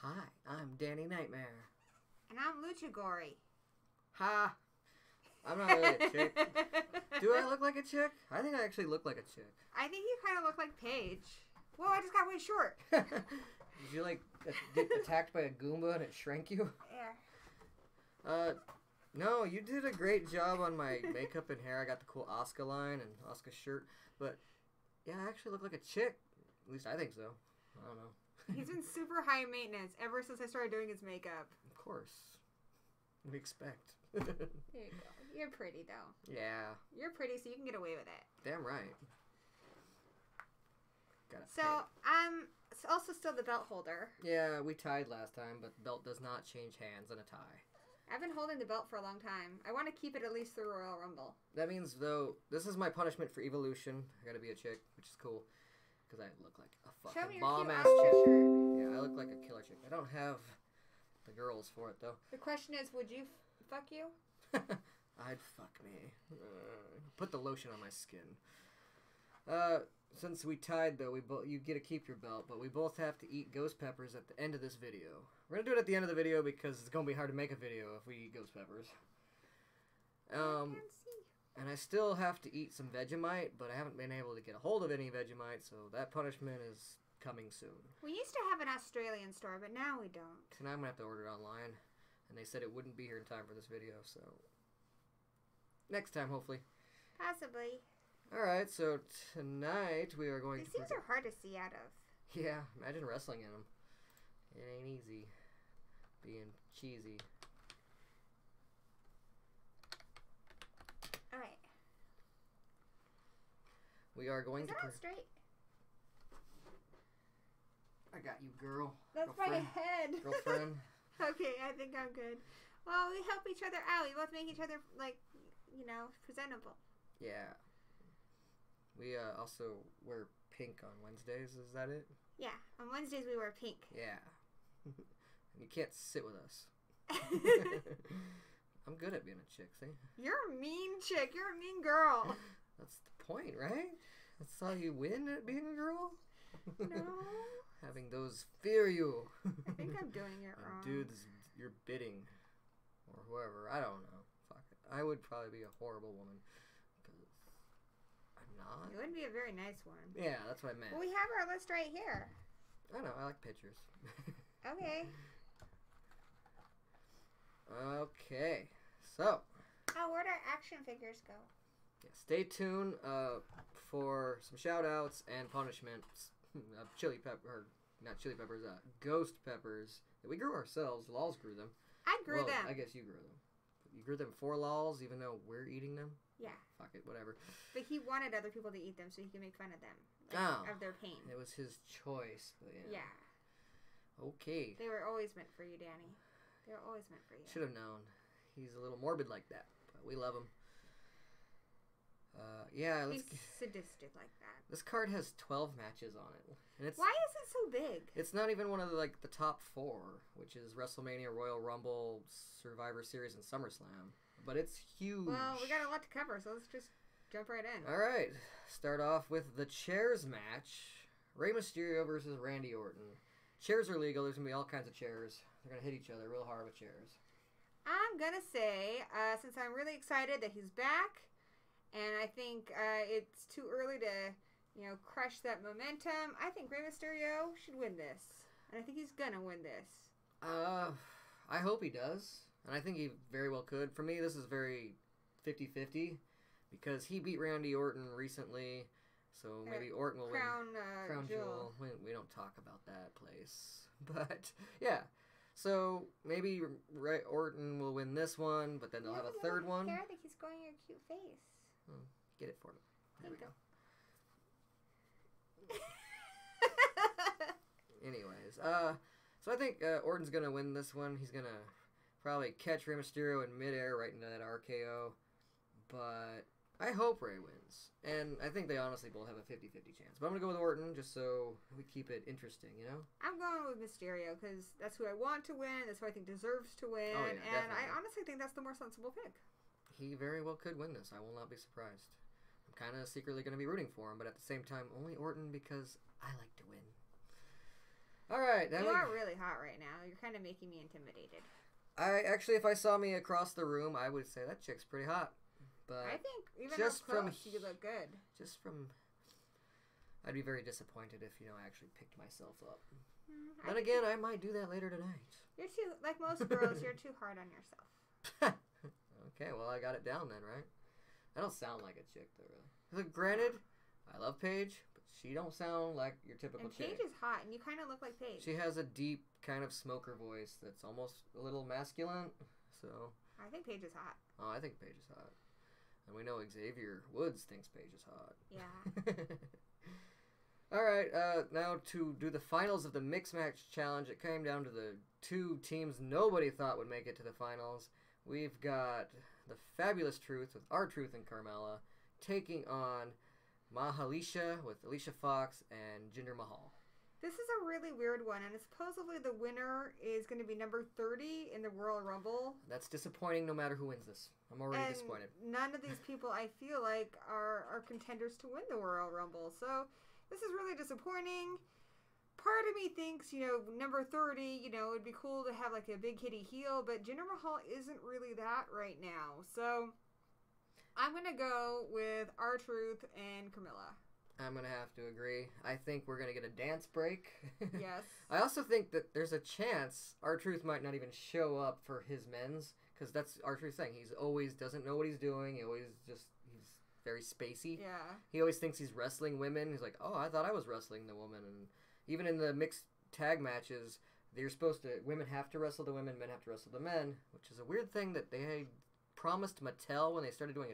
Hi, I'm Danni Knightmare. And I'm Gory. Ha! I'm not really a chick. Do I look like a chick? I think I actually look like a chick. I think you kind of look like Paige. Whoa, I just got way short. Did you, like, get attacked by a Goomba and it shrank you? Yeah. No, you did a great job on my makeup and hair. I got the cool Oscar line and Oscar shirt. But, yeah, I actually look like a chick. At least I think so. I don't know. He's been super high maintenance ever since I started doing his makeup. Of course. What do we expect? There you go. You're pretty, though. Yeah. You're pretty, so you can get away with it. Damn right. So, I'm also still the belt holder. Yeah, we tied last time, but the belt does not change hands in a tie. I've been holding the belt for a long time. I want to keep it at least through Royal Rumble. That means, though, this is my punishment for Evolution. I gotta be a chick, which is cool. Because I look like a fucking bomb-ass chick. Yeah, I look like a killer chick. I don't have the girls for it, though. The question is, would you fuck you? I'd fuck me. Put the lotion on my skin. Since we tied, though, you get to keep your belt, but we both have to eat ghost peppers at the end of this video. We're gonna do it at the end of the video because it's gonna be hard to make a video if we eat ghost peppers. I can't see. And I still have to eat some Vegemite, but I haven't been able to get a hold of any Vegemite, so that punishment is coming soon. We used to have an Australian store, but now we don't. So now I'm gonna have to order it online, and they said it wouldn't be here in time for this video, so next time, hopefully. Possibly. Alright, so tonight we are going These to... things are hard to see out of. Yeah, imagine wrestling in them. It ain't easy being cheesy. Alright. We are going Is to... that straight? I got you, girl. That's Girlfriend. my head. Girlfriend. Okay, I think I'm good. Well, we help each other out. We both make each other, like, you know, presentable. Yeah. We also wear pink on Wednesdays, is that it? Yeah, on Wednesdays we wear pink. Yeah. And you can't sit with us. I'm good at being a chick, see? You're a mean chick. You're a mean girl. That's the point, right? That's how you win at being a girl? No. Having those fear you. I think I'm doing it wrong. Dudes, you're bidding. Or whoever. I don't know. Fuck it. I would probably be a horrible woman. Because I'm not. You would be a very nice one. Yeah, that's what I meant. Well, we have our list right here. I know. I like pictures. Okay. Okay. So. Oh, where'd our action figures go? Yeah, stay tuned for some shout-outs and punishments. Chili pepper, not chili peppers, ghost peppers that we grew ourselves. Lols grew them. I grew them. I guess you grew them. You grew them for Lols, even though we're eating them? Yeah. Fuck it, whatever. But he wanted other people to eat them so he could make fun of them. Like, of their pain. It was his choice. But yeah. Yeah. Okay. They were always meant for you, Danny. They were always meant for you. Should have known. He's a little morbid like that, but we love him. Yeah, He's sadistic like that. This card has 12 matches on it. And it's, why is it so big? It's not even one of the top 4, which is WrestleMania, Royal Rumble, Survivor Series, and SummerSlam. But it's huge. Well, we got a lot to cover, so let's just jump right in. All right. Start off with the chairs match. Rey Mysterio versus Randy Orton. Chairs are legal. There's going to be all kinds of chairs. They're going to hit each other real hard with chairs. I'm going to say, since I'm really excited that he's back, and I think it's too early to, crush that momentum, I think Rey Mysterio should win this. And I think he's going to win this. I hope he does. And I think he very well could. For me, this is very 50-50 because he beat Randy Orton recently. So maybe Orton will win. Crown Jewel. We don't talk about that place. But, yeah. So maybe Orton will win this one, but then they'll have a third one. I think he's growing your cute face. Get it for me. There we go. Anyways, so I think Orton's going to win this one. He's going to probably catch Rey Mysterio in midair right into that RKO. But I hope Rey wins. And I think they honestly both have a 50-50 chance. But I'm going to go with Orton just so we keep it interesting, I'm going with Mysterio because that's who I want to win. That's who I think deserves to win. Oh, yeah, and definitely. I honestly think that's the more sensible pick. He very well could win this. I will not be surprised. I'm kind of secretly going to be rooting for him, but at the same time, only Orton because I like to win. All right. You are really hot right now. You're kind of making me intimidated. If I saw me across the room, I would say that chick's pretty hot. But I think even just up close, you look good. I'd be very disappointed if I actually picked myself up. Then again, I might do that later tonight. You're too, like most girls, you're too hard on yourself. Okay, well I got it down then, right? I don't sound like a chick though, really. Granted, I love Paige, but she don't sound like your typical chick. And Paige is hot, and you kind of look like Paige. She has a deep kind of smoker voice that's almost a little masculine, so... I think Paige is hot. Oh, I think Paige is hot. And we know Xavier Woods thinks Paige is hot. Yeah. Alright, now to do the finals of the Mixed Match Challenge, it came down to the two teams nobody thought would make it to the finals. We've got the Fabulous Truth with R-Truth and Carmella taking on Mahalisha with Alicia Fox and Jinder Mahal. This is a really weird one, and supposedly the winner is going to be number 30 in the Royal Rumble. That's disappointing no matter who wins this. I'm already disappointed. None of these people, I feel like, are contenders to win the Royal Rumble. So this is really disappointing. Part of me thinks, number 30, it'd be cool to have like a big hitty heel, but Jinder Mahal isn't really that right now. So I'm going to go with R-Truth and Carmella. I'm going to have to agree. I think we're going to get a dance break. Yes. I also think that there's a chance R-Truth might not even show up for his men's, because that's R-Truth's thing. He's always doesn't know what he's doing. He's very spacey. Yeah. He always thinks he's wrestling women. He's like, oh, I thought I was wrestling the woman. And even in the mixed tag matches, women have to wrestle the women, men have to wrestle the men, which is a weird thing that they had promised Mattel when they started doing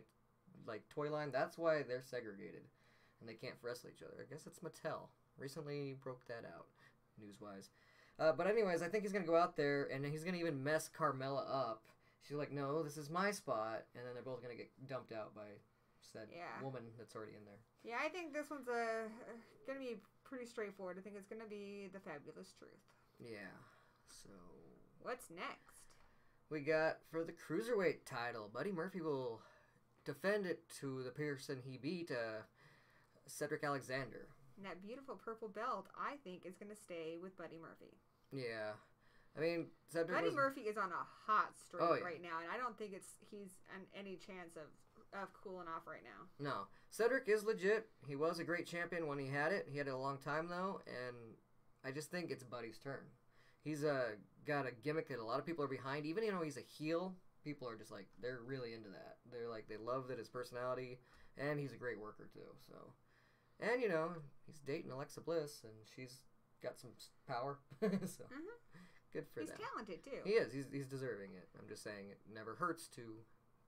a toy line. That's why they're segregated. And they can't wrestle each other. I guess it's Mattel. Recently broke that out, news-wise. But anyways, I think he's going to go out there, and he's going to even mess Carmella up. She's like, no, this is my spot. And then they're both going to get dumped out by said woman that's already in there. Yeah, I think this one's going to be pretty straightforward. I think it's going to be the Fabulous Truth. Yeah, so... What's next? We got, for the Cruiserweight title, Buddy Murphy will defend it to the person he beat, Cedric Alexander. And that beautiful purple belt, I think, is going to stay with Buddy Murphy. Yeah. I mean, Buddy Murphy is on a hot streak right now, and I don't think he's on any chance of cooling off right now. No. Cedric is legit. He was a great champion when he had it. He had it a long time, though, and I just think it's Buddy's turn. He's got a gimmick that a lot of people are behind. Even though he's a heel, people are just like, they're really into that. They're like, they love that his personality, and he's a great worker, too, so... And, he's dating Alexa Bliss, and she's got some power. So, good for them. He's talented, too. He is. He's deserving it. I'm just saying it never hurts to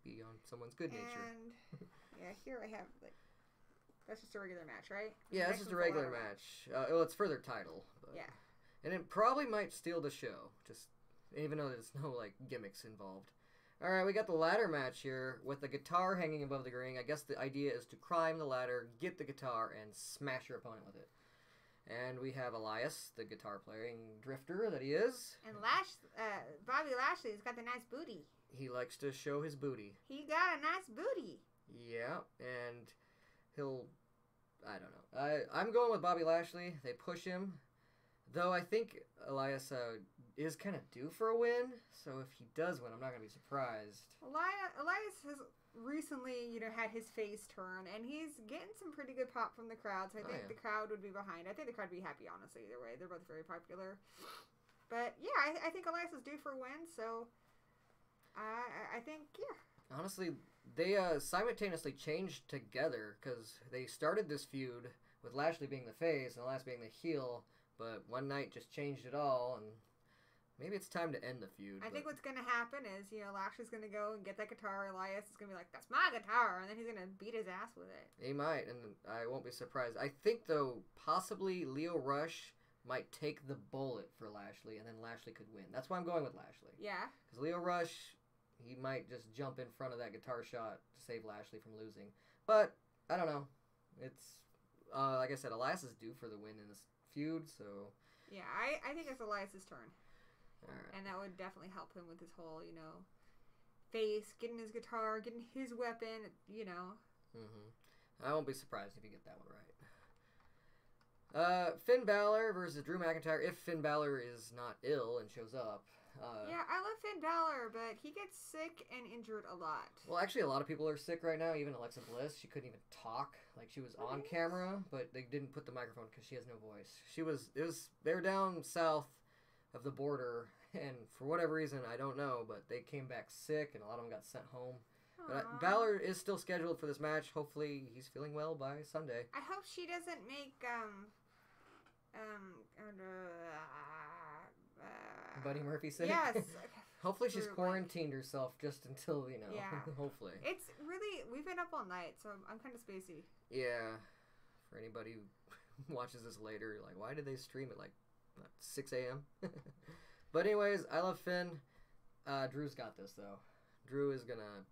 be on someone's good nature. And, here I have, that's just a regular match, right? Yeah, it's just a regular match. Well, it's for their title. But, yeah. And it probably might steal the show, even though there's no, gimmicks involved. Alright, we got the ladder match here with the guitar hanging above the ring. I guess the idea is to climb the ladder, get the guitar, and smash your opponent with it. And we have Elias, the guitar-playing drifter that he is. And Bobby Lashley's got the nice booty. He likes to show his booty. He got a nice booty. Yeah, and I don't know. I'm going with Bobby Lashley. They push him. Though I think Elias is kind of due for a win, so if he does win, I'm not going to be surprised. Elias has recently, had his face turn, and he's getting some pretty good pop from the crowd, so I think the crowd would be behind. I think the crowd would be happy, honestly, either way. They're both very popular. But, yeah, I think Elias is due for a win, so I think, yeah. Honestly, they simultaneously changed together, because they started this feud with Lashley being the face and Elias being the heel, but one night just changed it all, and maybe it's time to end the feud. I think what's going to happen is, Lashley's going to go and get that guitar. Elias is going to be like, that's my guitar. And then he's going to beat his ass with it. He might, and I won't be surprised. I think, though, possibly Lio Rush might take the bullet for Lashley, and then Lashley could win. That's why I'm going with Lashley. Yeah. Because Lio Rush, he might just jump in front of that guitar shot to save Lashley from losing. But, I don't know. It's, like I said, Elias is due for the win in this feud, so... Yeah, I think it's Elias' turn. Right. And that would definitely help him with his whole, face, getting his guitar, getting his weapon, . I won't be surprised if you get that one right. Finn Balor versus Drew McIntyre. If Finn Balor is not ill and shows up. Yeah, I love Finn Balor, but he gets sick and injured a lot. Well, actually, a lot of people are sick right now. Even Alexa Bliss, she couldn't even talk. Like, she was on camera, but they didn't put the microphone because she has no voice. They were down south of the border, and for whatever reason, I don't know, but they came back sick, and a lot of them got sent home. But Balor is still scheduled for this match. Hopefully, he's feeling well by Sunday. I hope she doesn't make Buddy Murphy sick? Yes. Hopefully she's quarantined herself just until, Yeah. Hopefully. It's really, we've been up all night, so I'm kind of spacey. Yeah. For anybody who watches this later, like, why did they stream it, 6 a.m.? But anyways, I love Finn. Drew's got this, though. Drew is going to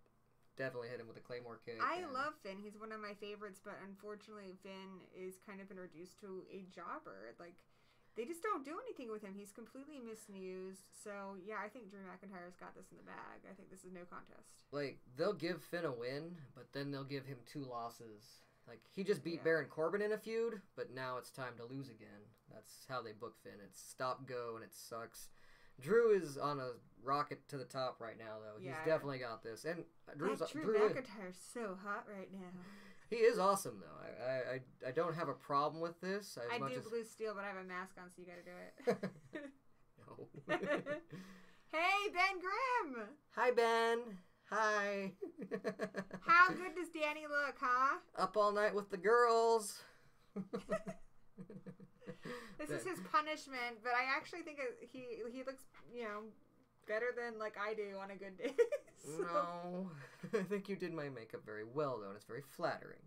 definitely hit him with a Claymore kick. I love Finn. He's one of my favorites, but unfortunately Finn is kind of been reduced to a jobber. Like, they just don't do anything with him. He's completely misused. So, yeah, I think Drew McIntyre's got this in the bag. I think this is no contest. Like, they'll give Finn a win, but then they'll give him 2 losses. Like, he just beat Baron Corbin in a feud, but now it's time to lose again. That's how they book Finn. It's stop-go, and it sucks. Drew is on a rocket to the top right now, though. He's definitely got this. And Drew McIntyre's so hot right now. He is awesome, though. I don't have a problem with this. I do blue steel, but I have a mask on, so you gotta do it. No. Hey, Ben Grimm! Hi, Ben. Hi. How good does Danny look, huh? Up all night with the girls. This is his punishment, but I actually think he looks, better than I do on a good day. So. No, I think you did my makeup very well, though, and it's very flattering.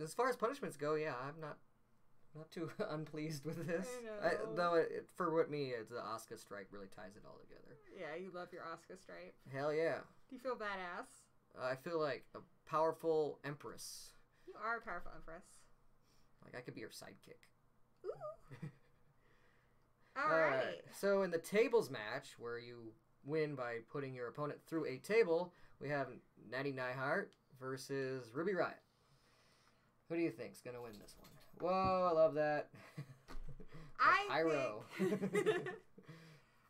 As far as punishments go, yeah, I'm not too unpleased with this. I know. For me, the Asuka strike really ties it all together. Yeah, you love your Asuka stripe. Hell yeah. Do you feel badass? I feel like a powerful empress. You are a powerful empress. Like, I could be your sidekick. Ooh. All right. So in the tables match, where you win by putting your opponent through a table, we have Danni Knightmare versus Ruby Riott. Who do you think's gonna win this one? Whoa, I love that.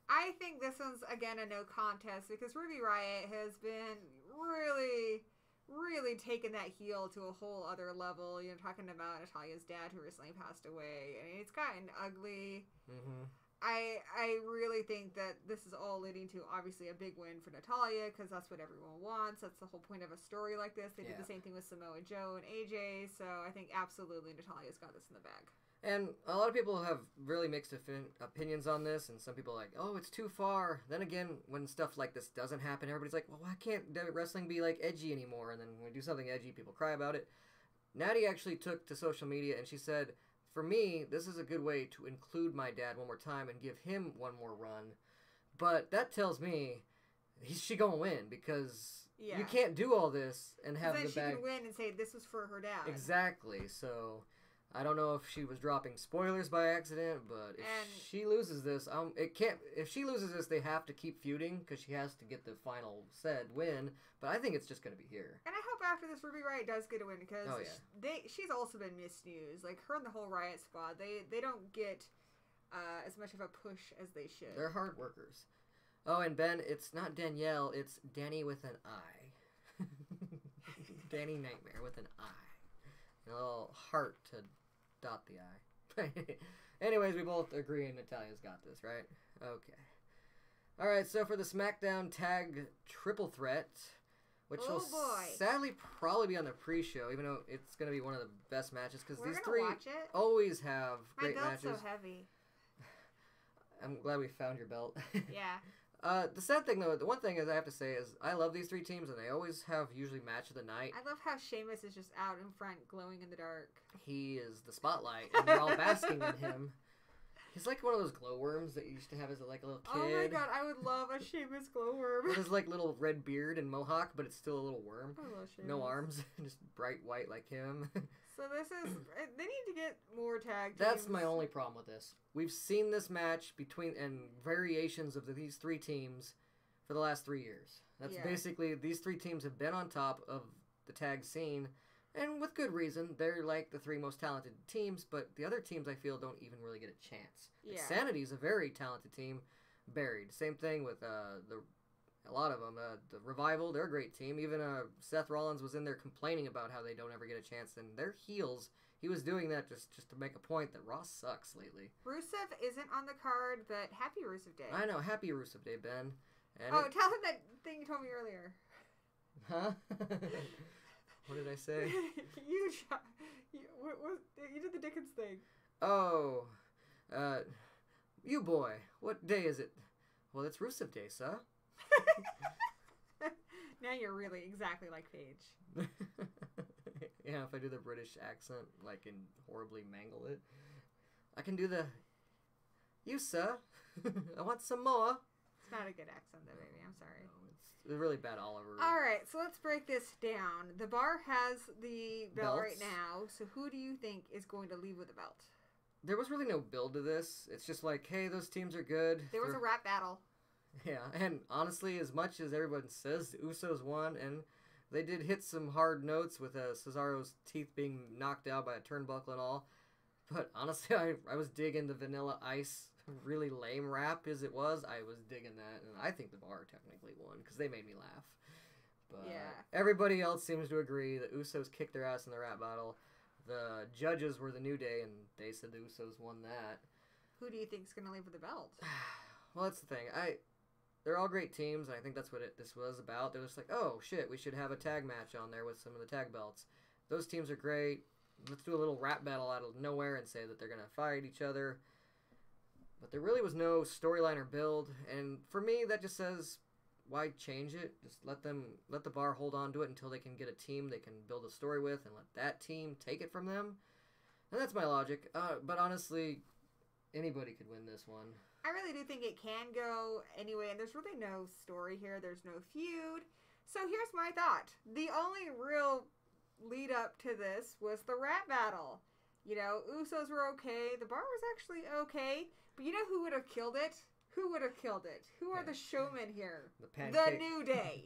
I think this one's again a no contest because Ruby Riott has been really, really taken that heel to a whole other level. Talking about Natalya's dad who recently passed away. I mean, it's gotten ugly. Mm-hmm. I really think that this is all leading to obviously a big win for Natalya because that's what everyone wants. That's the whole point of a story like this. They did the same thing with Samoa Joe and AJ, so I think absolutely Natalya's got this in the bag. And a lot of people have really mixed opinions on this, and some people are like, oh, it's too far. Then again, when stuff like this doesn't happen, everybody's like, well, why can't wrestling be edgy anymore? And then when we do something edgy, people cry about it. Natty actually took to social media and she said, for me, this is a good way to include my dad one more time and give him one more run. But that tells me she gonna win because you can't do all this and have the bag. Then she can win and say this was for her dad. Exactly. So I don't know if she was dropping spoilers by accident, but if she loses this, it can't. If she loses this, they have to keep feuding because she has to get the final said win. But I think it's just going to be here. And I hope after this, Ruby Riott does get a win because she's also been misused. Like her and the whole Riott squad, they don't get as much of a push as they should. They're hard workers. Oh, and Ben, it's not Danielle, it's Danny with an I. Danni Knightmare with an I. And a little heart to dot the I. Anyways, we both agree Natalya's got this, right? Okay. Alright, so for the SmackDown Tag Triple Threat, which will sadly probably be on the pre-show, even though it's going to be one of the best matches, because these three always have great matches. My belt's so heavy. I'm glad we found your belt. Yeah. The sad thing, though, the one thing is I have to say is I love these three teams, and they always have usually match of the night. I love how Sheamus is just out in front, glowing in the dark. He is the spotlight, and we're all basking in him. He's like one of those glowworms that you used to have as a little kid. Oh my god, I would love a Sheamus glowworm. With his little red beard and mohawk, but it's still a little worm. I love Sheamus. No arms, just bright white like him. So this is, they need to get more tag teams. That's my only problem with this. We've seen this match between, and variations of these three teams for the last 3 years. That's basically, these three teams have been on top of the tag scene, And with good reason. They're like the 3 most talented teams, but the other teams I feel don't even really get a chance. Yeah. Sanity's a very talented team. Buried. Same thing with a lot of them. The Revival, they're a great team. Even Seth Rollins was in there complaining about how they don't ever get a chance, and they're heels. He was doing that just to make a point that Raw sucks lately. Rusev isn't on the card, but happy Rusev Day. I know. Happy Rusev Day, Ben. And tell him that thing you told me earlier. Huh? What did I say? you did the Dickens thing. Oh, you boy, what day is it? Well, it's Rusev Day, sir. Now you're really exactly like Paige. Yeah, if I do the British accent, like, and horribly mangle it. I can do the, you, sir. I want some more. It's not a good accent, though, baby. I'm sorry. No, it's really bad all over. All right, so let's break this down. The bar has the belt Belts. right now, so who do you think is going to leave with the belt? There was really no build to this. It's just like, hey, those teams are good. There was a rap battle. Yeah, and honestly, as much as everyone says the Usos won, and they did hit some hard notes with Cesaro's teeth being knocked out by a turnbuckle and all, but honestly, I was digging the Vanilla Ice really lame rap as it was. I was digging that, and I think the bar technically won because they made me laugh. But yeah. Everybody else seems to agree the Usos kicked their ass in the rap battle. The judges were the New Day, and they said the Usos won that. Who do you think is going to leave with the belt? Well, that's the thing. They're all great teams, and I think that's what this was about. They're just like, oh, shit, we should have a tag match on there with some of the tag belts. Those teams are great. Let's do a little rap battle out of nowhere and say that they're going to fight each other. But there really was no storyline or build, and for me, that just says, why change it? Just let the bar hold on to it until they can get a team they can build a story with, and let that team take it from them. And that's my logic. But honestly, anybody could win this one. I really do think it can go anyway, and there's really no story here. There's no feud. So here's my thought. The only real lead up to this was the rap battle. You know, Usos were okay. The bar was actually okay. But you know who would have killed it? Who would have killed it? Who are the showmen here? The New Day.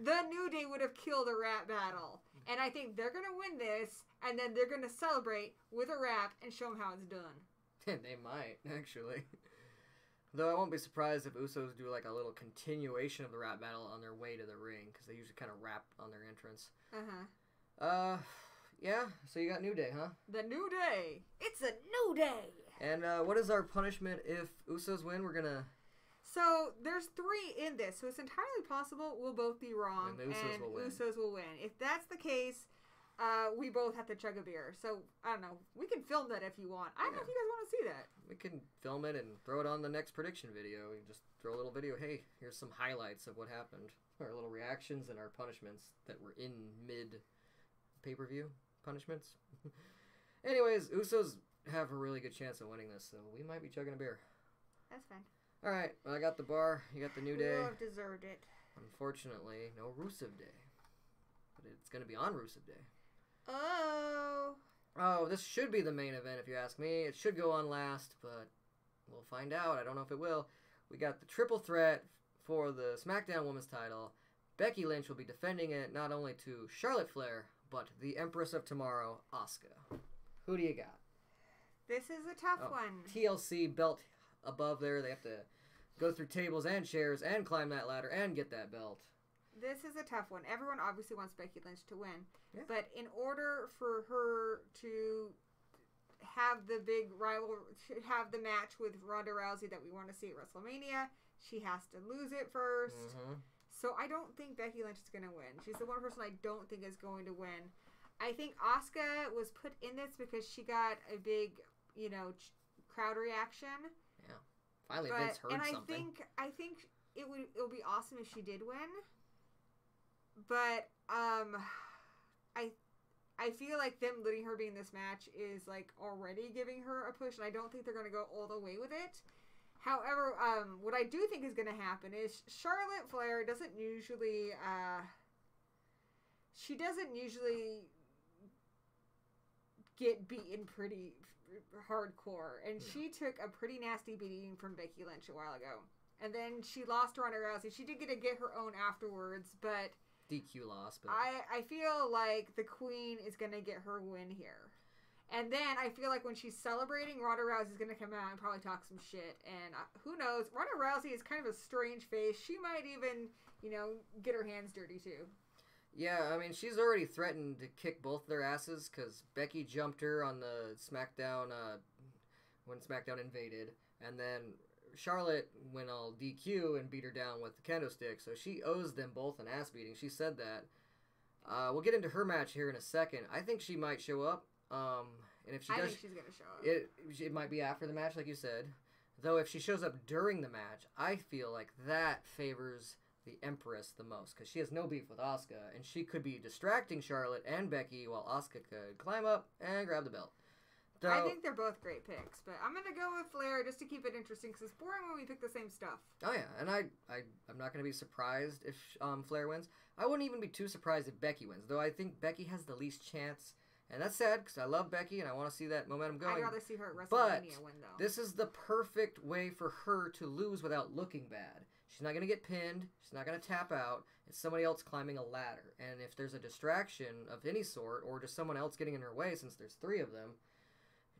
The New Day would have killed a rap battle. And I think they're going to win this, and then they're going to celebrate with a rap and show them how it's done. They might, actually. Though I won't be surprised if Usos do like a little continuation of the rap battle on their way to the ring, because they usually kind of rap on their entrance. Yeah, so you got New Day, huh? The New Day. It's a new day. And what is our punishment if Usos win? We're gonna... So there's 3 in this, so it's entirely possible we'll both be wrong, and Usos will win. If that's the case, we both have to chug a beer. So, I don't know. We can film that if you want. I don't know if you guys want to see that. We can film it and throw it on the next prediction video. We can just throw a little video. Hey, here's some highlights of what happened. Our little reactions and our punishments that were in mid pay-per-view punishments. Anyways, Usos have a really good chance of winning this, so we might be chugging a beer. That's fine. All right, well, I got the bar. You got the New Day. We will have deserved it. Unfortunately, no Rusev Day. But it's going to be on Rusev Day. Oh, this should be the main event if you ask me. It should go on last, but we'll find out. I don't know if it will. We got the triple threat for the SmackDown Women's title. Becky Lynch will be defending it not only to Charlotte Flair, but the Empress of Tomorrow, Asuka. Who do you got? This is a tough one. TLC belt above there. They have to go through tables and chairs and climb that ladder and get that belt. This is a tough one. Everyone obviously wants Becky Lynch to win. Yeah. But in order for her to have the big rival, have the match with Ronda Rousey that we want to see at WrestleMania, she has to lose it first. Mm-hmm. So I don't think Becky Lynch is going to win. She's the one person I don't think is going to win. I think Asuka was put in this because she got a big, crowd reaction. Yeah. Finally, Vince heard something. I think it'll be awesome if she did win. But I feel like them letting her be in this match is like already giving her a push, and I don't think they're going to go all the way with it. However, what I do think is going to happen is Charlotte Flair doesn't usually get beaten pretty hardcore, and she took a pretty nasty beating from Becky Lynch a while ago. And then she lost to Ronda Rousey. She did get her own afterwards, but DQ loss, but I feel like the Queen is gonna get her win here. And then I feel like when she's celebrating, Ronda Rousey's going to come out and probably talk some shit. And who knows? Ronda Rousey is kind of a strange face. She might even, get her hands dirty too. Yeah, I mean, she's already threatened to kick both their asses because Becky jumped her on the SmackDown when SmackDown invaded. And then Charlotte went all DQ and beat her down with the kendo stick. So she owes them both an ass beating. She said that. We'll get into her match here in a second. I think she might show up. And if she does, I think she's gonna show up. It might be after the match, like you said. Though if she shows up during the match, I feel like that favors the Empress the most because she has no beef with Asuka, and she could be distracting Charlotte and Becky while Asuka could climb up and grab the belt. So, I think they're both great picks, but I'm gonna go with Flair just to keep it interesting because it's boring when we pick the same stuff. Oh yeah, and I'm not gonna be surprised if Flair wins. I wouldn't even be too surprised if Becky wins, though I think Becky has the least chance. And that's sad because I love Becky and I want to see that momentum going. I'd rather see her at WrestleMania win, though. This is the perfect way for her to lose without looking bad. She's not going to get pinned. She's not going to tap out. It's somebody else climbing a ladder. And if there's a distraction of any sort or just someone else getting in her way, since there's 3 of them,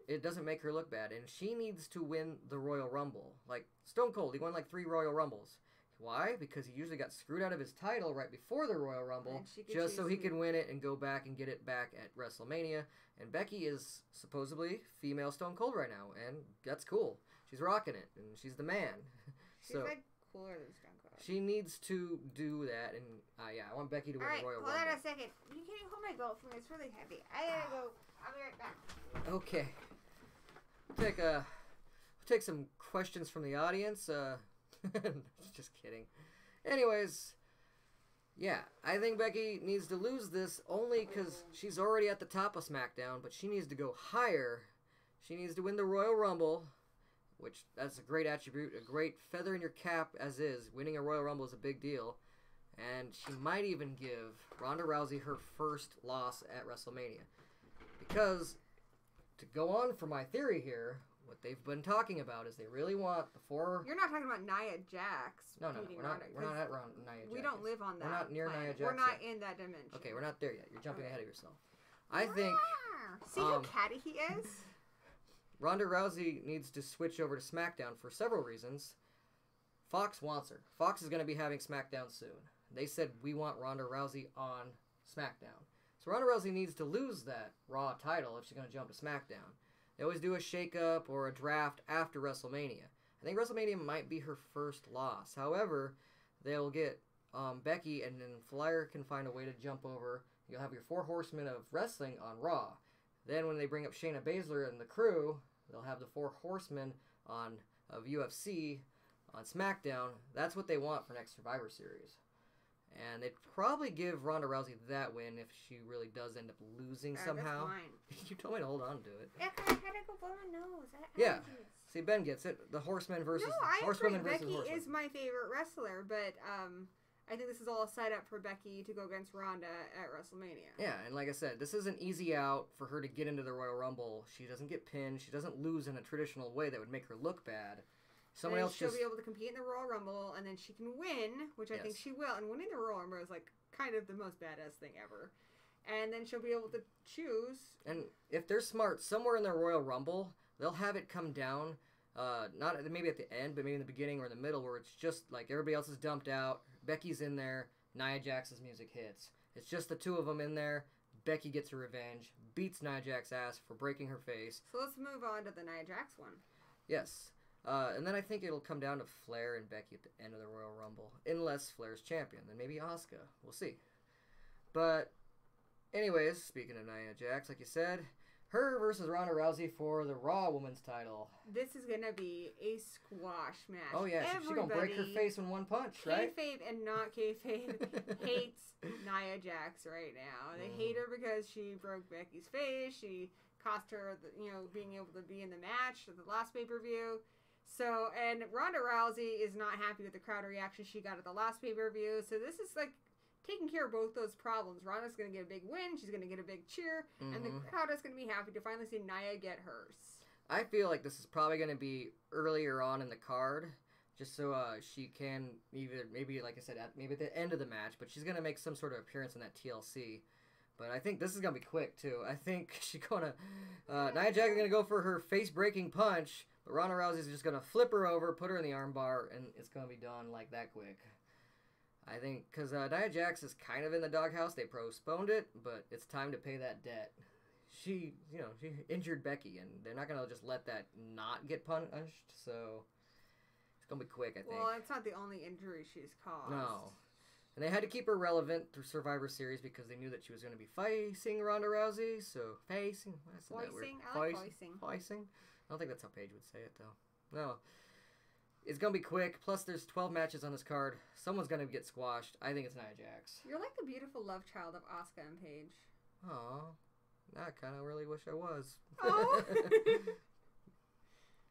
it doesn't make her look bad. And she needs to win the Royal Rumble. Like Stone Cold, he won like 3 Royal Rumbles. Why? Because he usually got screwed out of his title right before the Royal Rumble, just so he could win it and go back and get it back at WrestleMania. And Becky is supposedly female Stone Cold right now, and that's cool. She's rocking it, and she's the man. She's like cooler than Stone Cold. She needs to do that, and I want Becky to win the Royal Rumble. Hold on a second. Can you hold my belt for me? It's really heavy. I gotta go. I'll be right back. Okay. We'll take some questions from the audience. Just kidding. Anyways, yeah, I think Becky needs to lose this only because she's already at the top of SmackDown, but she needs to go higher. She needs to win the Royal Rumble, which that's a great attribute, a great feather in your cap as is. Winning a Royal Rumble is a big deal. And she might even give Ronda Rousey her first loss at WrestleMania. Because, to go on for my theory here, what they've been talking about is they really want the 4... You're not talking about Nia Jax. No, we're not at Nia Jax. We don't live on that. We're not near Nia Jax. We're not in that dimension. Okay, we're not there yet. You're jumping ahead of yourself. I think... See how catty he is? Ronda Rousey needs to switch over to SmackDown for several reasons. Fox wants her. Fox is going to be having SmackDown soon. They said, we want Ronda Rousey on SmackDown. So Ronda Rousey needs to lose that Raw title if she's going to jump to SmackDown. They always do a shake-up or a draft after WrestleMania. I think WrestleMania might be her first loss. However, they'll get Becky, and then Flair can find a way to jump over. You'll have your 4 horsemen of wrestling on Raw. Then when they bring up Shayna Baszler and the crew, they'll have the 4 horsemen of UFC on SmackDown. That's what they want for next Survivor Series. And they'd probably give Ronda Rousey that win if she really does end up losing somehow. That's fine. You told me to hold on to it. Yeah, because I had to go blow my nose. Yeah. See, Ben gets it. The horsemen versus horsewomen versus Becky horsewomen. is my favorite wrestler, but I think this is all a set up for Becky to go against Ronda at WrestleMania. Yeah, and like I said, this is an easy out for her to get into the Royal Rumble. She doesn't get pinned. She doesn't lose in a traditional way that would make her look bad. Someone else she'll be able to compete in the Royal Rumble, and then she can win, which I think she will. And winning the Royal Rumble is like kind of the most badass thing ever. And then she'll be able to choose. And if they're smart, somewhere in the Royal Rumble, they'll have it come down, not maybe at the end, but maybe in the beginning or in the middle, where it's just like everybody else is dumped out. Becky's in there. Nia Jax's music hits. It's just the 2 of them in there. Becky gets her revenge, beats Nia Jax's ass for breaking her face. So let's move on to the Nia Jax one. Yes. And then I think it'll come down to Flair and Becky at the end of the Royal Rumble. Unless Flair's champion. Then maybe Asuka. We'll see. But, anyways, speaking of Nia Jax, like you said, her versus Ronda Rousey for the Raw Women's title. This is going to be a squash match. Oh, yeah. She's going to break her face in one punch, right? Kayfabe and not kayfabe hates Nia Jax right now. They hate her because she broke Becky's face. She cost her, being able to be in the match at the last pay-per-view. So, and Ronda Rousey is not happy with the crowd reaction she got at the last pay-per-view. So this is like taking care of both those problems. Ronda's going to get a big win. She's going to get a big cheer. And the crowd is going to be happy to finally see Nia get hers. I feel like this is probably going to be earlier on in the card just so she can maybe like I said, maybe at the end of the match, but she's gonna make some sort of appearance in that TLC. But I think this is gonna be quick too. I think she's gonna Nia Jax is gonna go for her face breaking punch, but Ronda Rousey's just gonna flip her over, put her in the armbar, and it's gonna be done like that quick. I think because Nia Jax is kind of in the doghouse. They postponed it, but it's time to pay that debt. She injured Becky, and they're not gonna just let that not get punished. So it's gonna be quick, I think. Well, it's not the only injury she's caused. No. And they had to keep her relevant through Survivor Series because they knew that she was going to be facing Ronda Rousey. So, facing? Voicing? I like voicing. Voicing? I don't think that's how Paige would say it, though. No. It's going to be quick. Plus, there's 12 matches on this card. Someone's going to get squashed. I think it's Nia Jax. You're like the beautiful love child of Asuka and Paige. Aw. I kind of really wish I was. Oh.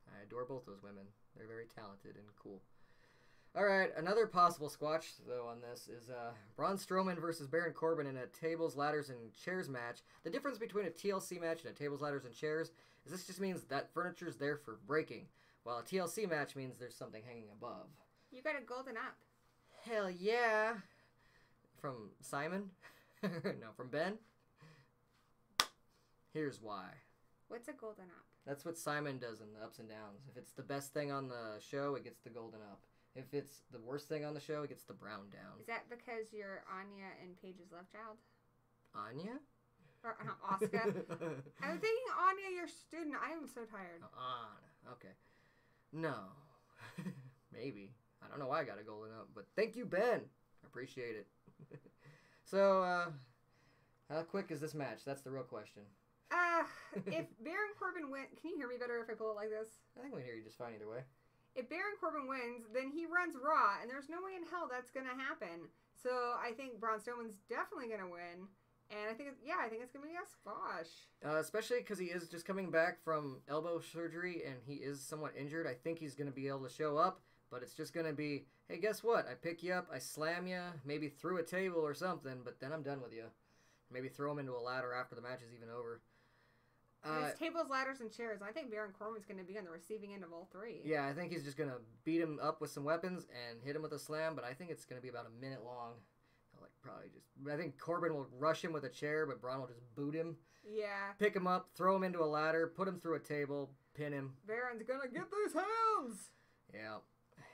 I adore both those women. They're very talented and cool. All right, another possible squash, though, on this is Braun Strowman versus Baron Corbin in a tables, ladders, and chairs match. The difference between a TLC match and a tables, ladders, and chairs is this just means that furniture's there for breaking, while a TLC match means there's something hanging above. You got a golden up. Hell yeah. From Simon? No, from Ben? Here's why. What's a golden up? That's what Simon does in the ups and downs. If it's the best thing on the show, it gets the golden up. If it's the worst thing on the show, it gets the brown down. Is that because you're Anya and Paige's love child? Anya? Or not Asuka. I'm thinking Anya, your student. I am so tired. Anna. Okay. No. Maybe. I don't know why I got a golden up, but thank you, Ben. I appreciate it. So, how quick is this match? That's the real question. If Baron Corbin wins... Can you hear me better if I pull it like this? I think we can hear you just fine either way. If Baron Corbin wins, then he runs Raw, and there's no way in hell that's going to happen. So I think Braun Strowman's definitely going to win. And I think it's going to be a squash. Especially because he is just coming back from elbow surgery, and he is somewhat injured. I think he's going to be able to show up, but it's just going to be, hey, guess what? I pick you up, I slam you, maybe through a table or something, but then I'm done with you. Maybe throw him into a ladder after the match is even over. It's tables, ladders, and chairs. I think Baron Corbin's going to be on the receiving end of all three. Yeah, I think he's just going to beat him up with some weapons and hit him with a slam, but I think it's going to be about a minute long. I think Corbin will rush him with a chair, but Braun will just boot him. Yeah. Pick him up, throw him into a ladder, put him through a table, pin him. Baron's going to get these hands! Yeah.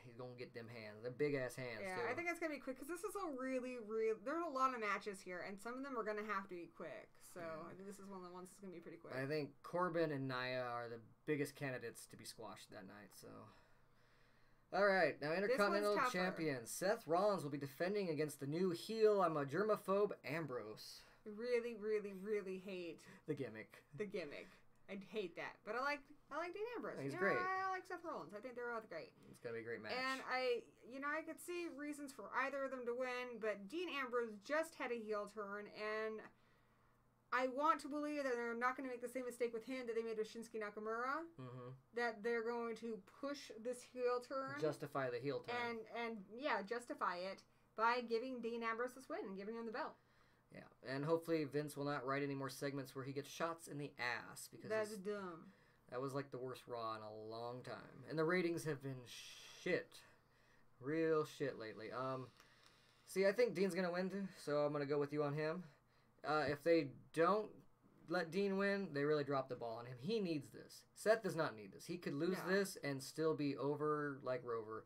He's going to get them hands. They're big-ass hands, yeah, too. I think it's going to be quick, because this is a really... There's a lot of matches here, and some of them are going to have to be quick. So, I think this is one of the ones that's going to be pretty quick. I think Corbin and Nia are the biggest candidates to be squashed that night, so... Alright, now Intercontinental Champion Seth Rollins will be defending against the new heel, I'm a germaphobe, Ambrose. I really, really, really hate... The gimmick. I hate that. But I like Dean Ambrose. He's great. I like Seth Rollins. I think they're both great. It's going to be a great match. And I could see reasons for either of them to win, but Dean Ambrose just had a heel turn, and I want to believe that they're not going to make the same mistake with him that they made with Shinsuke Nakamura. Mm-hmm. That they're going to push this heel turn. Justify the heel turn. And justify it by giving Dean Ambrose this win and giving him the belt. Yeah, and hopefully Vince will not write any more segments where he gets shots in the ass. Because that's dumb. That was like the worst Raw in a long time. And the ratings have been shit. Real shit lately. See, I think Dean's going to win, so I'm going to go with you on him. If they don't let Dean win, they really drop the ball on him. He needs this. Seth does not need this. He could lose this and still be over like Rover.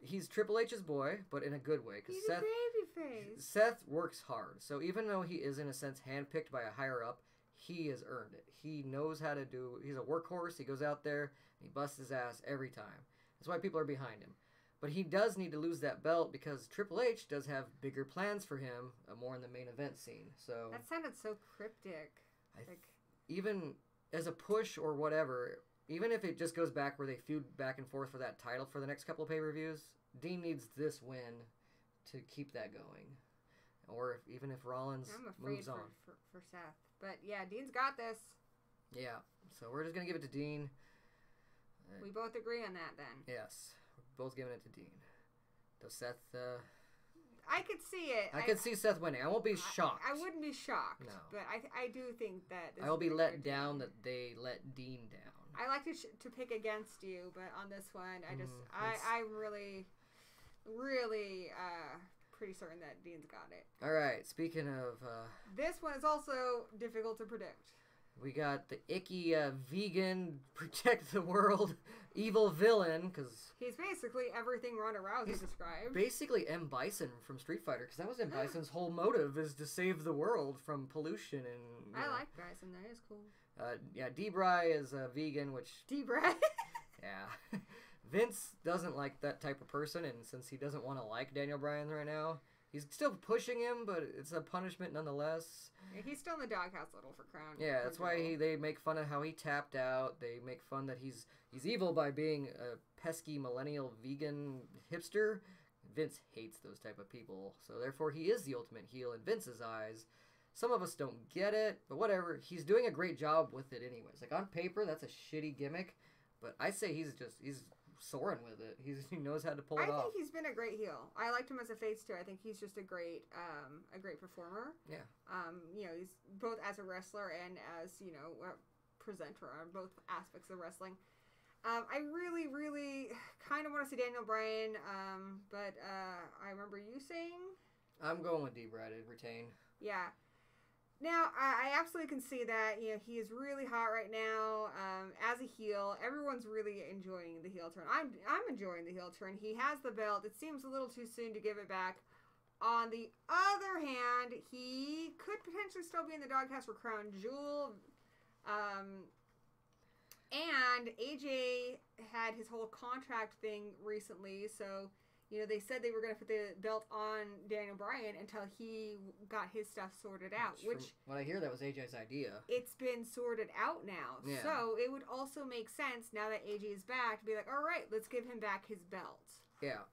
He's Triple H's boy, but in a good way. He's a babyface. Seth works hard, so even though he is, in a sense, handpicked by a higher-up, he has earned it. He knows how to do... He's a workhorse. He goes out there, and he busts his ass every time. That's why people are behind him. But he does need to lose that belt because Triple H does have bigger plans for him, more in the main event scene. So that sounded so cryptic. Even as a push or whatever... Even if it just goes back where they feud back and forth for that title for the next couple of pay-per-views, Dean needs this win to keep that going. Or even if Rollins moves on. For Seth. But yeah, Dean's got this. Yeah, so we're just going to give it to Dean. We both agree on that then. Yes, we're both giving it to Dean. Does Seth I could see it. I could see Seth winning. I won't be shocked. I wouldn't be shocked. No. But I do think that I will be let down that they let Dean down. I like to pick against you, but on this one, I'm really pretty certain that Dean's got it. All right. Speaking of, this one is also difficult to predict. We got the icky vegan protect the world evil villain because he's basically everything Ronda Rousey described. Basically, M. Bison from Street Fighter, because that was M. Bison's whole motive is to save the world from pollution and. I like Bison. That is cool. Yeah, D-Bry is a vegan, which... D-Bry? Yeah. Vince doesn't like that type of person, and since he doesn't want to like Daniel Bryan right now, he's still pushing him, but it's a punishment nonetheless. Yeah, he's still in the doghouse little for Crown. Yeah, that's why they make fun of how he tapped out. They make fun that he's evil by being a pesky millennial vegan hipster. Vince hates those type of people, so therefore he is the ultimate heel in Vince's eyes. Some of us don't get it, but whatever. He's doing a great job with it anyways. Like, on paper, that's a shitty gimmick, but I say he's soaring with it. He knows how to pull it off. I think he's been a great heel. I liked him as a face, too. I think he's just a great performer. Yeah. He's both as a wrestler and as, a presenter on both aspects of wrestling. I really, really kind of want to see Daniel Bryan, but I remember you saying... I'm going with D-Bry to retain. Yeah. Now, I absolutely can see that, he is really hot right now as a heel. Everyone's really enjoying the heel turn. I'm enjoying the heel turn. He has the belt. It seems a little too soon to give it back. On the other hand, he could potentially still be in the doghouse for Crown Jewel. And AJ had his whole contract thing recently, so... they said they were going to put the belt on Daniel Bryan until he got his stuff sorted out. Which, when I hear that was AJ's idea. It's been sorted out now. Yeah. So it would also make sense now that AJ is back to be like, all right, let's give him back his belt. Yeah.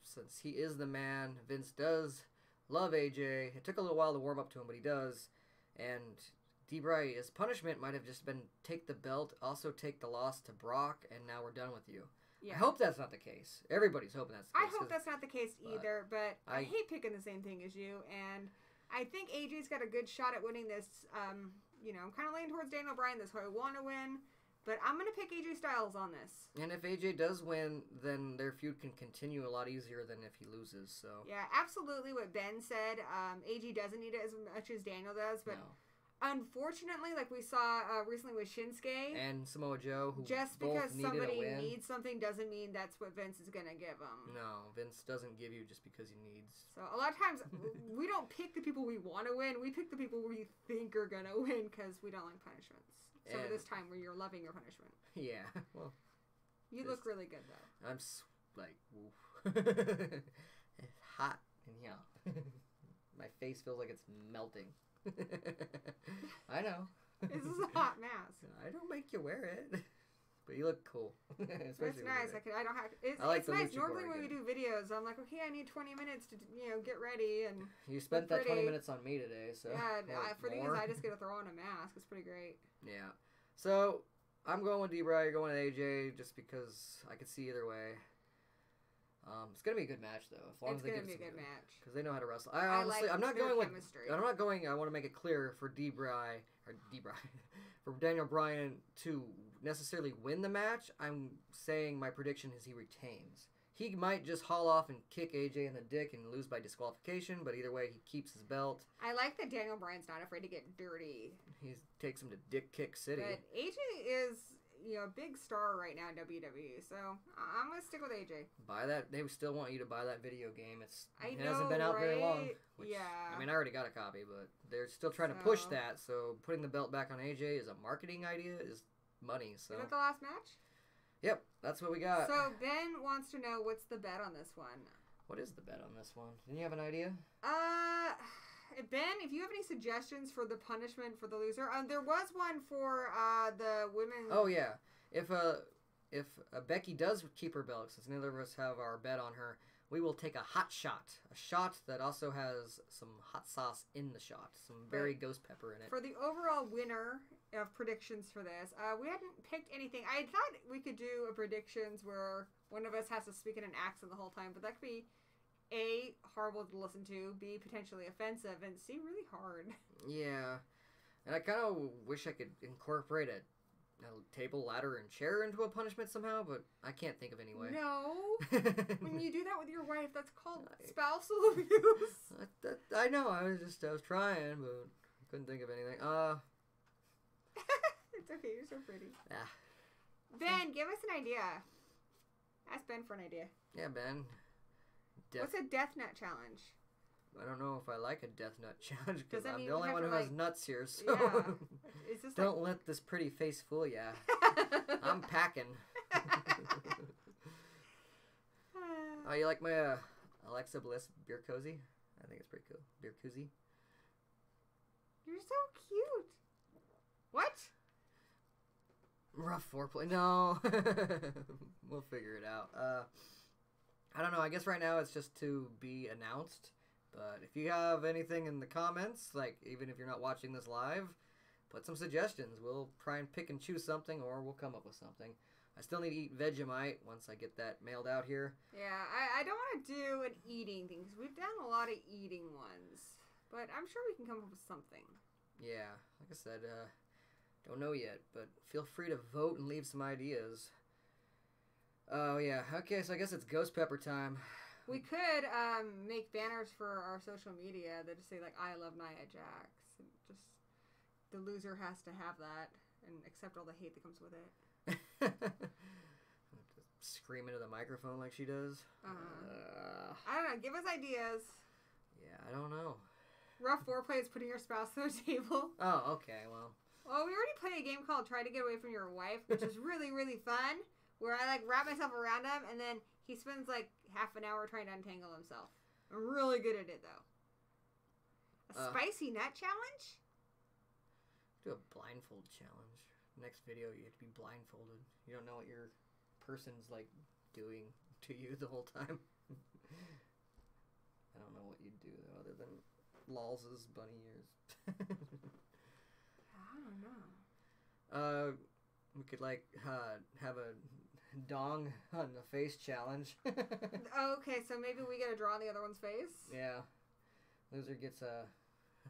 Since he is the man, Vince does love AJ. It took a little while to warm up to him, but he does. And D-Bry, his punishment might have just been take the belt, also take the loss to Brock, and now we're done with you. Yeah. I hope that's not the case. Everybody's hoping that's the case. I hope that's not the case either, but I hate picking the same thing as you, and I think AJ's got a good shot at winning this. I'm kind of leaning towards Daniel Bryan this way. I want to win, but I'm going to pick AJ Styles on this. And if AJ does win, then their feud can continue a lot easier than if he loses. So yeah, absolutely what Ben said. AJ doesn't need it as much as Daniel does, but... No. Unfortunately, like we saw recently with Shinsuke and Samoa Joe, who just because somebody needs something doesn't mean that's what Vince is gonna give them. No, Vince doesn't give you just because he needs. So a lot of times we don't pick the people we want to win. We pick the people we think are gonna win because we don't like punishments. So this time where you're loving your punishment. Yeah, well, you look really good though. I'm like, it's hot in here. My face feels like it's melting. I know. This is a hot mask. I don't make you wear it, but you look cool. That's nice. I don't have. It's nice. Normally when we do videos, I'm like, okay, I need 20 minutes to get ready, and you spent that 20 minutes on me today, so yeah. For these, I just get to throw on a mask. It's pretty great. Yeah. So I'm going with D-Bry. You're going with AJ, just because I could see either way. It's gonna be a good match though. As long as they give it a good match because they know how to wrestle. I'm not going with. I'm not going. I want to make it clear for for Daniel Bryan to necessarily win the match. I'm saying my prediction is he retains. He might just haul off and kick AJ in the dick and lose by disqualification, but either way, he keeps his belt. I like that Daniel Bryan's not afraid to get dirty. He takes him to Dick Kick City. But AJ is. A big star right now in WWE, so I'm gonna stick with AJ. Buy that. They still want you to buy that video game. It hasn't been out very long. Yeah. I mean, I already got a copy, but they're still trying to push that. So putting the belt back on AJ is a marketing idea. Is money. So. Is that the last match? Yep, that's what we got. So Ben wants to know what's the bet on this one. What is the bet on this one? Didn't you have an idea? Ben, if you have any suggestions for the punishment for the loser, there was one for the women. Oh yeah, if Becky does keep her belt, since neither of us have our bet on her, we will take a hot shot, a shot that also has some hot sauce in the shot, some very ghost pepper in it. For the overall winner of predictions for this, we hadn't picked anything. I thought we could do a predictions where one of us has to speak in an accent the whole time, but that could be A, horrible to listen to, B, potentially offensive, and C, really hard. Yeah. And I kind of wish I could incorporate a table, ladder, and chair into a punishment somehow, but I can't think of any way. No. When you do that with your wife, that's called spousal abuse. I know. I was trying, but I couldn't think of anything. It's okay. You're so pretty. Yeah. Ben, give us an idea. Ask Ben for an idea. Yeah, Ben. What's a death nut challenge? I don't know if I like a death nut challenge because I'm the you only have one to, who has like- nuts here. So Yeah. Is this don't let this pretty face fool ya. I'm packing. Oh, you like my Alexa Bliss beer cozy? I think it's pretty cool. Beer koozie. You're so cute. What? Rough foreplay. No. We'll figure it out. I don't know. I guess right now it's just to be announced. But if you have anything in the comments, like even if you're not watching this live, put some suggestions. We'll try and pick and choose something, or we'll come up with something. I still need to eat Vegemite once I get that mailed out here. Yeah, I don't want to do an eating thing because we've done a lot of eating ones. But I'm sure we can come up with something. Yeah, like I said, don't know yet, but feel free to vote and leave some ideas. Oh, yeah. Okay, so I guess it's Ghost Pepper time. We could make banners for our social media that just say, like, I love Nia Jax. And just the loser has to have that and accept all the hate that comes with it. Just scream into the microphone like she does. I don't know. Give us ideas. Yeah, I don't know. Rough foreplay is putting your spouse to a table. Oh, okay, well. Well, we already played a game called Try to Get Away from Your Wife, which is really, really fun. Where I, like, wrap myself around him, and then he spends, like, half an hour trying to untangle himself. I'm really good at it, though. A spicy nut challenge? Do a blindfold challenge. Next video, you have to be blindfolded. You don't know what your person's, like, doing to you the whole time. I don't know what you'd do, though, other than Laws's bunny ears. I don't know. We could, like, have a dong on the face challenge. Okay, so maybe we get a draw on the other one's face? Yeah. Loser gets a...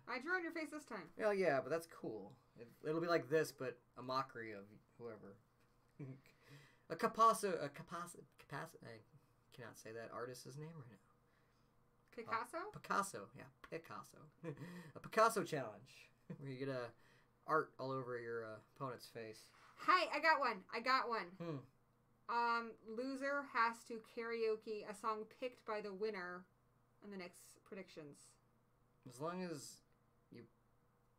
I drew on your face this time. Well, yeah, but that's cool. It'll be like this, but a mockery of whoever. I cannot say that artist's name right now. Picasso? Picasso, yeah, Picasso. A Picasso challenge, where you get art all over your opponent's face. Hi, I got one. Loser has to karaoke a song picked by the winner in the next predictions. As long as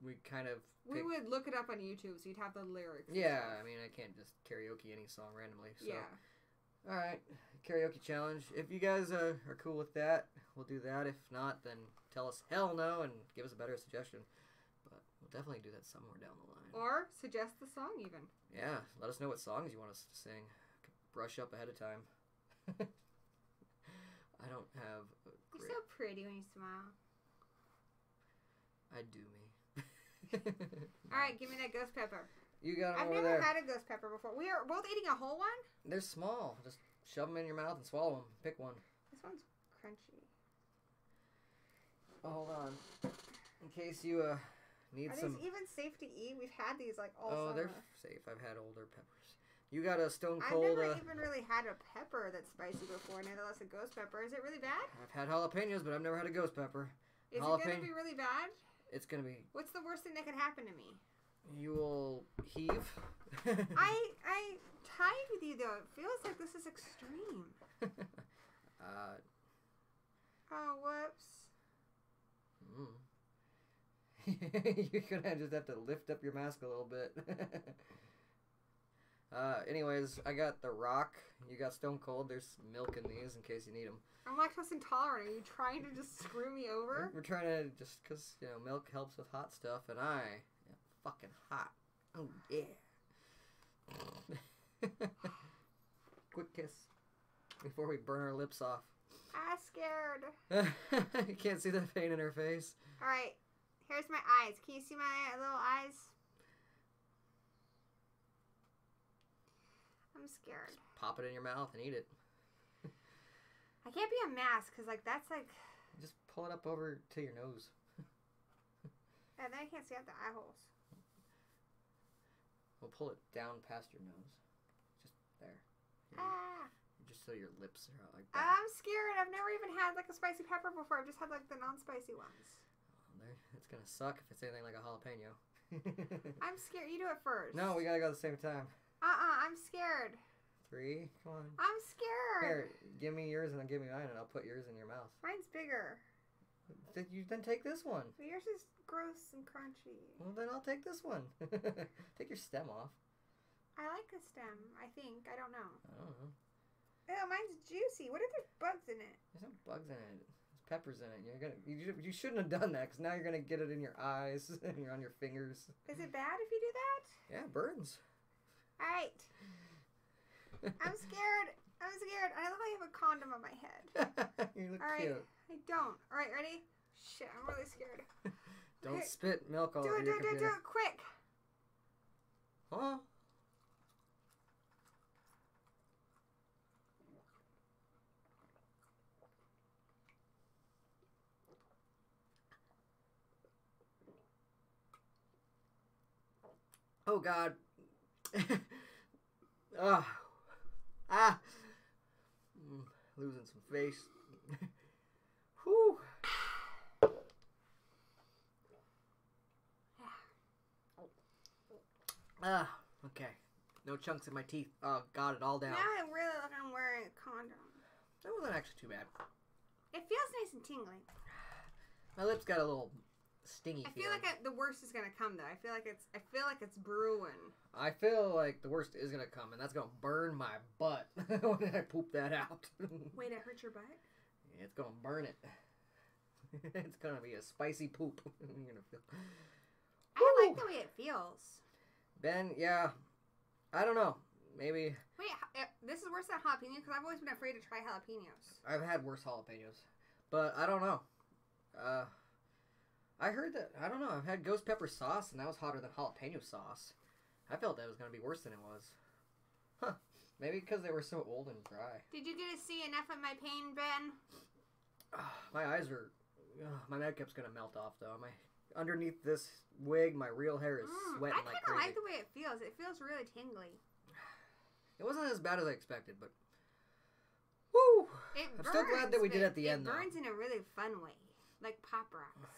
we kind of... We would look it up on YouTube, so you'd have the lyrics. Yeah, I mean, I can't just karaoke any song randomly. So. Yeah. Alright, karaoke challenge. If you guys are cool with that, we'll do that. If not, then tell us hell no and give us a better suggestion. But we'll definitely do that somewhere down the line. Or suggest the song, even. Yeah, let us know what songs you want us to sing. I could brush up ahead of time. I don't have a great... You're so pretty when you smile. I do me. Alright, give me that ghost pepper. You got them I've over never there. had a ghost pepper before. We are both eating a whole one? They're small. Just shove them in your mouth and swallow them. Pick one. This one's crunchy. Oh, hold on. In case you need Are some... these even safe to eat? We've had these like all Oh, summer. they're safe. I've had older peppers. You got a stone I've cold... never even really had a pepper that's spicy before, neither less a ghost pepper. Is it really bad? I've had jalapenos, but I've never had a ghost pepper. Is it going to be really bad? It's going to be... What's the worst thing that could happen to me? You will heave. I tied with you, though. It feels like this is extreme. Oh, whoops. You're going to just have to lift up your mask a little bit. Anyways, I got The Rock. You got Stone Cold. There's milk in these in case you need them. I'm lactose intolerant. Are you trying to just screw me over? We're trying to just because, you know, milk helps with hot stuff, and I am fucking hot. Oh, yeah. Quick kiss before we burn our lips off. I'm scared. You can't see the pain in her face. All right. Here's my eyes. Can you see my little eyes? I'm scared. Just pop it in your mouth and eat it. I can't be a mask because, like, that's like. Just pull it up over to your nose. And then I can't see out the eye holes. We'll pull it down past your nose. Just there. Just so your lips are out like that. I'm scared. I've never even had like a spicy pepper before. I've just had like the non-spicy ones. It's gonna suck if it's anything like a jalapeno. I'm scared. You do it first. No, we gotta go at the same time. I'm scared. 3, come on. I'm scared. Here, give me yours and then give me mine, and I'll put yours in your mouth. Mine's bigger. Then take this one. But yours is gross and crunchy. Well, then I'll take this one. Take your stem off. I like the stem. I think. I don't know. I don't know. Oh, mine's juicy. What if there's bugs in it? There's no bugs in it. There's peppers in it. You shouldn't have done that because now you're gonna get it in your eyes and you're on your fingers. Is it bad if you do that? Yeah, it burns. All right. I'm scared. I'm scared. I look like I have a condom on my head. You look All right. cute. I don't. All right, ready? Shit, I'm really scared. Don't spit milk all over your computer. Do it, quick. Huh? Oh, God. Losing some face. Whew. Okay. No chunks in my teeth. Oh, got it all down. Now I really look like I'm wearing a condom. That wasn't actually too bad. It feels nice and tingling. My lips got a little stingy. I feel like the worst is gonna come though. I feel like it's brewing. I feel like the worst is gonna come, and that's gonna burn my butt when I poop that out. Wait, it hurt your butt? Yeah, it's gonna burn it. It's gonna be a spicy poop. You're gonna feel. I like the way it feels. Ben, yeah, I don't know. Maybe. Wait, this is worse than jalapeno because I've always been afraid to try jalapenos. I've had worse jalapenos, but I don't know. I heard that, I don't know, I've had ghost pepper sauce, and that was hotter than jalapeno sauce. I felt that was going to be worse than it was. Huh. Maybe because they were so old and dry. Did you get to see enough of my pain, Ben? My eyes are... my makeup's going to melt off, though. Underneath this wig, my real hair is sweating like crazy. I kind of like the way it feels. It feels really tingly. It wasn't as bad as I expected, but... Woo! I'm still glad that we did at the end, though. It burns in a really fun way. Like Pop Rocks.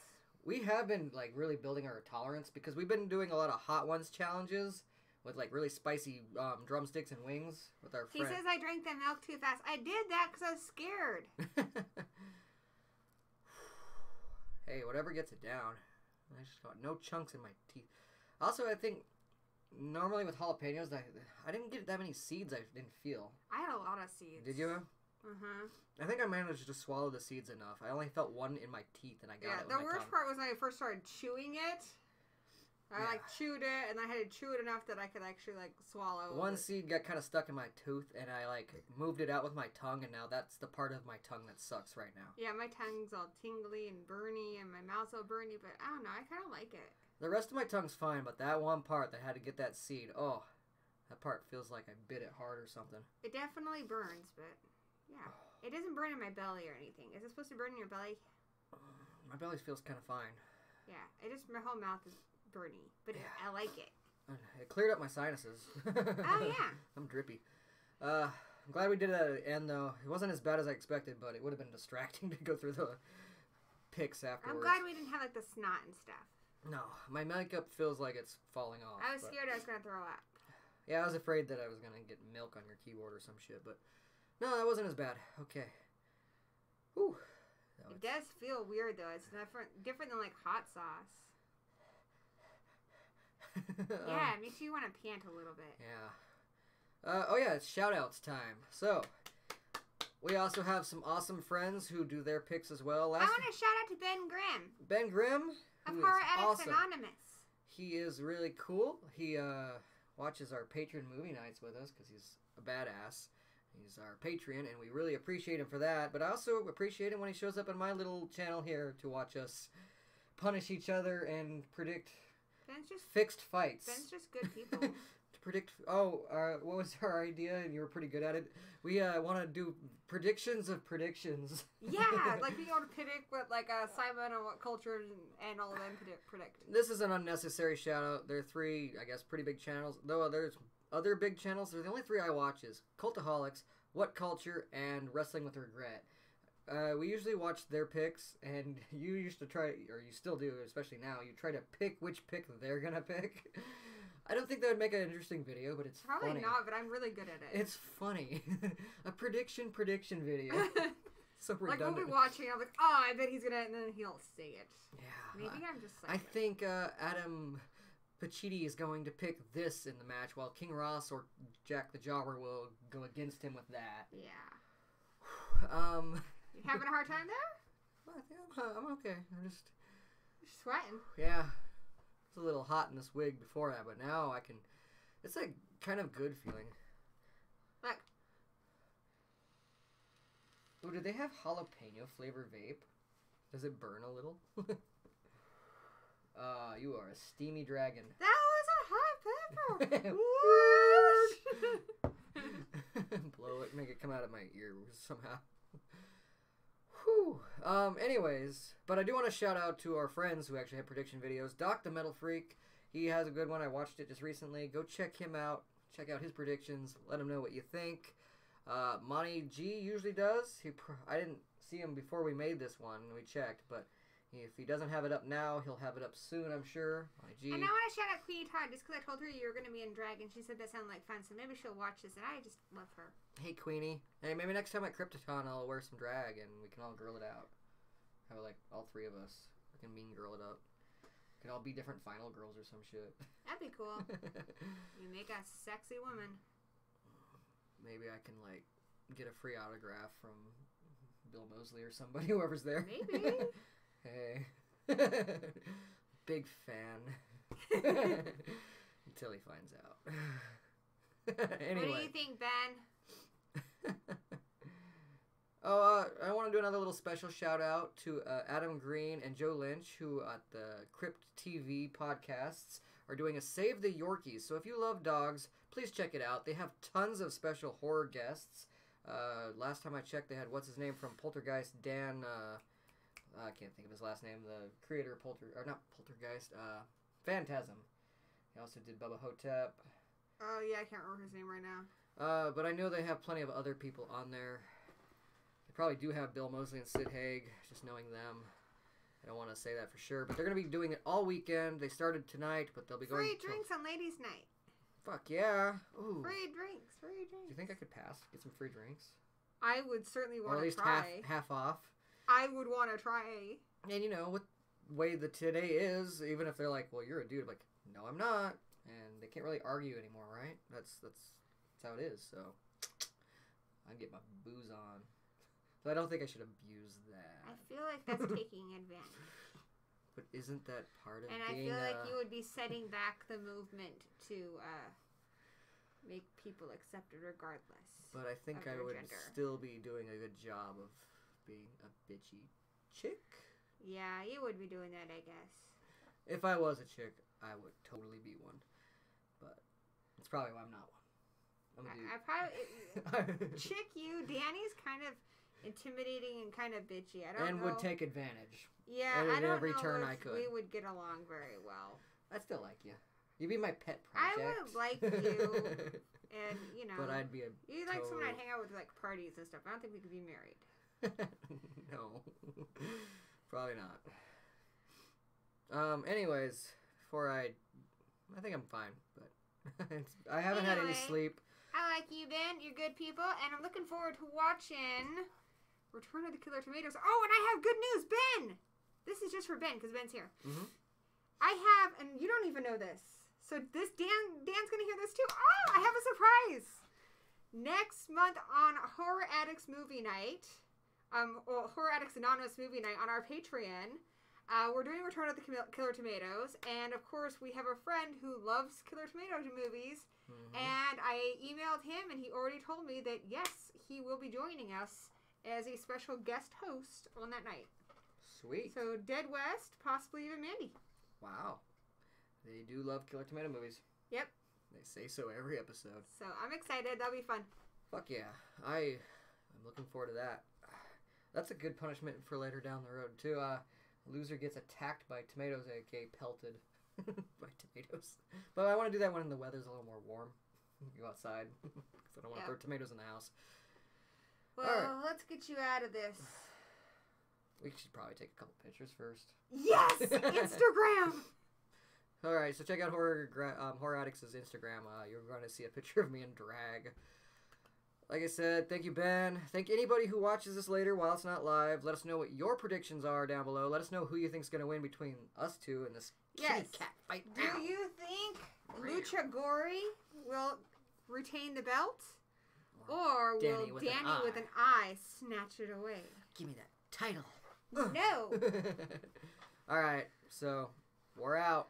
We have been, like, really building our tolerance because we've been doing a lot of Hot Ones challenges with, like, really spicy drumsticks and wings with our friend. He says I drank the milk too fast. I did that because I was scared. Hey, whatever gets it down. I just got no chunks in my teeth. Also, I think normally with jalapenos, I didn't get that many seeds I didn't feel. I had a lot of seeds. Did you? Uh-huh. I think I managed to swallow the seeds enough. I only felt one in my teeth, and I got it with my tongue. The worst part was when I first started chewing it. I chewed it, and I had to chew it enough that I could actually swallow. One seed got kind of stuck in my tooth, and I moved it out with my tongue, and now that's the part of my tongue that sucks right now. Yeah, my tongue's all tingly and burny, and my mouth's all burny, but I don't know. I kind of like it. The rest of my tongue's fine, but that one part that had to get that seed, that part feels like I bit it hard or something. It definitely burns, but yeah. It doesn't burn in my belly or anything. Is it supposed to burn in your belly? My belly feels kind of fine. Yeah, my whole mouth is burny, but I like it. It cleared up my sinuses. Oh, yeah. I'm drippy. I'm glad we did it at the end, though. It wasn't as bad as I expected, but it would have been distracting to go through the pics afterwards. I'm glad we didn't have, the snot and stuff. No, my makeup feels like it's falling off. I was scared I was going to throw up. Yeah, I was afraid that I was going to get milk on your keyboard or some shit, but no, that wasn't as bad. Okay. Whew. It does feel weird, though. It's different than, hot sauce. Yeah, it makes you want to pant a little bit. Yeah. It's shout-outs time. So, we also have some awesome friends who do their picks as well. I want to shout out to Ben Grimm. Ben Grimm? Of Horror Addicts Anonymous. He is really cool. He watches our Patreon movie nights with us because he's a badass. He's our Patreon, and we really appreciate him for that. But I also appreciate him when he shows up on my little channel here to watch us punish each other and predict fixed fights. Ben's just good people. To predict. Oh, what was our idea? And you were pretty good at it. We want to do predictions of predictions. Yeah, like being able to predict what Simon and what culture and all of them predict. This is an unnecessary shout out. There are 3, I guess, pretty big channels. Though there's other big channels. They're the only 3 I watch is Cultaholics, What Culture, and Wrestling with Regret. We usually watch their picks, and you used to try, or you still do, especially now, you try to pick which pick they're gonna pick. I don't think that would make an interesting video, but it's probably funny. not, but I'm really good at it. It's funny. A prediction video. So redundant. Like, we'll be watching, I'm like, oh, I bet he's gonna, and then he'll say it. Yeah. Maybe I'm just I think Adam Pacitti is going to pick this in the match, while King Ross or Jack the Jobber will go against him with that. Yeah. You having a hard time there? Well, I think I'm okay. I'm just... You're sweating. Yeah. It's a little hot in this wig before that, but now I can... It's a kind of good feeling. Look. Oh, do they have jalapeno flavor vape? Does it burn a little? You are a steamy dragon. That was a hot pepper. Blow it, make it come out of my ear somehow. Whew. Anyways, but I do want to shout out to our friends who actually have prediction videos. Doc the Metal Freak, he has a good one. I watched it just recently. Go check him out. Check out his predictions. Let him know what you think. Monty G usually does. I didn't see him before we made this one. We checked, but if he doesn't have it up now, he'll have it up soon, I'm sure. Monty G. And I want to shout out Queenie Todd just because I told her you were going to be in drag, and she said that sounded like fun, so maybe she'll watch this, and I just love her. Hey, Queenie. Hey, maybe next time at Cryptoton I'll wear some drag, and we can all girl it out. Have, like, all 3 of us. We can mean girl it up. We can all be different final girls or some shit. That'd be cool. You make a sexy woman. Maybe I can, like, get a free autograph from Bill Moseley or somebody, whoever's there. Maybe. Hey. Big fan. Until he finds out. Anyway. What do you think, Ben? I want to do another little special shout out to Adam Green and Joe Lynch, who at the Crypt TV podcasts are doing a Save the Yorkies. So if you love dogs, please check it out. They have tons of special horror guests. Last time I checked, they had what's his name from Poltergeist, Dan. I can't think of his last name. The creator of Phantasm. He also did Bubba Hotep. Oh yeah, I can't remember his name right now. But I know they have plenty of other people on there. They probably do have Bill Moseley and Sid Haig, just knowing them. I don't want to say that for sure, but they're going to be doing it all weekend. They started tonight, but they'll be going... Free drinks on ladies' night. Fuck yeah. Ooh. Free drinks. Do you think I could pass? Get some free drinks? I would certainly want to try. Or at least half off. I would want to try. And you know, with the way the today is, even if they're like, well, you're a dude, I'm like, no, I'm not. And they can't really argue anymore, right? That's how it is, so I can get my booze on. So I don't think I should abuse that. I feel like that's taking advantage. But isn't that part of and being... And I feel like you would be setting back the movement to make people accepted regardless. But I think I would still be doing a good job of being a bitchy chick. Yeah, you would be doing that, I guess. If I was a chick, I would totally be one. But it's probably why I'm not one. I probably... chick you, Danny's kind of intimidating and kind of bitchy. I don't know. Would take advantage. Yeah, I don't every know turn if I could. we would get along very well. I still like you. You'd be my pet project. I would like you, and you know. But I'd be a. You'd like someone I'd hang out with, like parties and stuff. I don't think we could be married. No, probably not. Anyways, I think I'm fine, but I haven't had any sleep. I like you, Ben. You're good people, and I'm looking forward to watching Return of the Killer Tomatoes. Oh, and I have good news, Ben. This is just for Ben because Ben's here. Mm-hmm. I have, and you don't even know this. So Dan's gonna hear this too. Oh, I have a surprise. Next month on Horror Addicts Movie Night, or Horror Addicts Anonymous Movie Night on our Patreon, we're doing Return of the Killer Tomatoes, and of course we have a friend who loves Killer Tomato movies, and I emailed him, and he already told me that yes, he will be joining us as a special guest host on that night. Sweet. So Dead West, possibly even Mandy. Wow. They do love Killer Tomato movies. Yep. They say so every episode. So I'm excited. That'll be fun. Fuck yeah. I'm looking forward to that. That's a good punishment for later down the road, too. Loser gets attacked by tomatoes, aka pelted by tomatoes. But I want to do that when the weather's a little more warm. Go outside. Because I don't want to throw tomatoes in the house. Well, right. Let's get you out of this. We should probably take a couple pictures first. Yes! Instagram! Alright, so check out Horror Addicts' Instagram. You're going to see a picture of me in drag. Like I said, thank you, Ben. Thank anybody who watches this later while it's not live. Let us know what your predictions are down below. Let us know who you think's going to win between us two in this kitty cat fight. Do you think Lucha Gory will retain the belt? Or will Danny with an eye snatch it away? Give me that title. No. Alright, so we're out.